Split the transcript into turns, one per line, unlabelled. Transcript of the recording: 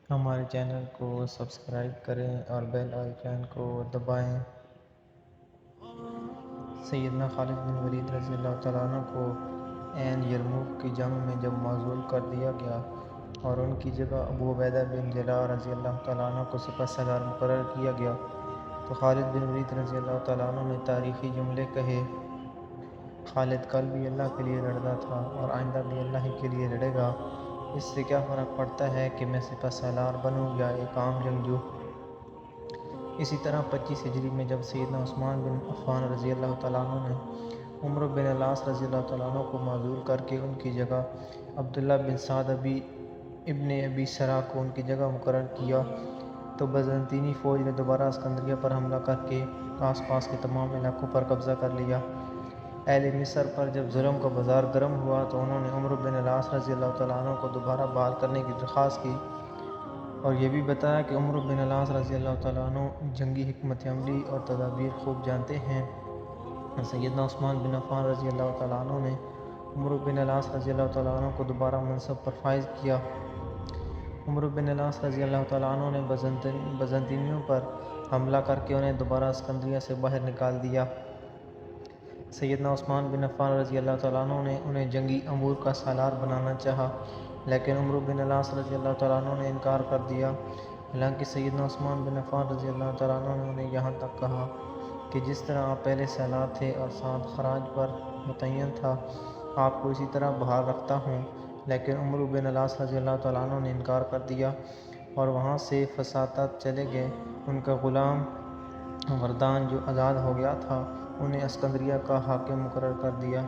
ہمارے چینل کو سبسکرائب کریں اور بیل آئیکن کو دبائیں۔ سیدنا خالد بن ولید رضی اللہ تعالیٰ عنہ کو عین یرموک کی جنگ میں جب معزول کر دیا گیا اور ان کی جگہ ابو عبیدہ بن جراح رضی اللہ تعالیٰ عنہ کو سپہ سالار مقرر کیا گیا تو خالد بن ولید رضی اللہ تعالیٰ عنہ نے تاریخی جملے کہے: خالد کل بھی اللہ کے لیے لڑتا تھا اور آئندہ بھی اللہ ہی کے لیے لڑے گا۔ اس سے کیا فرق پڑتا ہے کہ میں سپہ سالار بنوں یا ایک عام جنگجو۔ اسی طرح 25 ہجری میں جب سیدنا عثمان بن عفان رضی اللہ تعالیٰ عنہ نے عمرو بن العاص رضی اللہ تعالیٰ عنہ کو معزول کر کے ان کی جگہ عبداللہ بن سعد ابن ابی سرح کو ان کی جگہ مقرر کیا تو بزنطینی فوج نے دوبارہ اسکندریہ پر حملہ کر کے آس پاس کے تمام علاقوں پر قبضہ کر لیا۔ اہل مصر پر جب ظلم کا بازار گرم ہوا تو انہوں نے عمرو بن العاص رضی اللہ تعالیٰ عنہ کو دوبارہ بحال کرنے کی درخواست کی اور یہ بھی بتایا کہ عمرو بن العاص رضی اللہ تعالیٰ عنہ جنگی حکمت عملی اور تدابیر خوب جانتے ہیں۔ سیدنا عثمان بن عفان رضی اللہ تعالیٰ عنہ نے عمرو بن العاص رضی اللہ تعالیٰ عنہ کو دوبارہ منصب پر فائز کیا۔ عمرو بن العاص رضی اللہ تعالیٰ عنہ نے بزنطینیوں پر حملہ کر کے انہیں دوبارہ اسکندریہ سے باہر نکال دیا۔ سیدنا عثمان بن عفان رضی اللہ تعالیٰ عنہ نے انہیں جنگی امور کا سالار بنانا چاہا لیکن عمرو بن العاص رضی اللہ تعالیٰ عنہ نے انکار کر دیا۔ حالانکہ سیدنا عثمان بن عفان رضی اللہ تعالیٰ عنہ نے انہیں یہاں تک کہا کہ جس طرح آپ پہلے سالار تھے اور ساتھ خراج پر متعین تھا، آپ کو اسی طرح بحال رکھتا ہوں، لیکن عمرو بن العاص رضی اللہ تعالیٰ عنہ نے انکار کر دیا اور وہاں سے فسطاط چلے گئے۔ ان کا غلام وردان جو آزاد ہو گیا تھا انہیں اسکندریہ کا حاکم مقرر کر دیا۔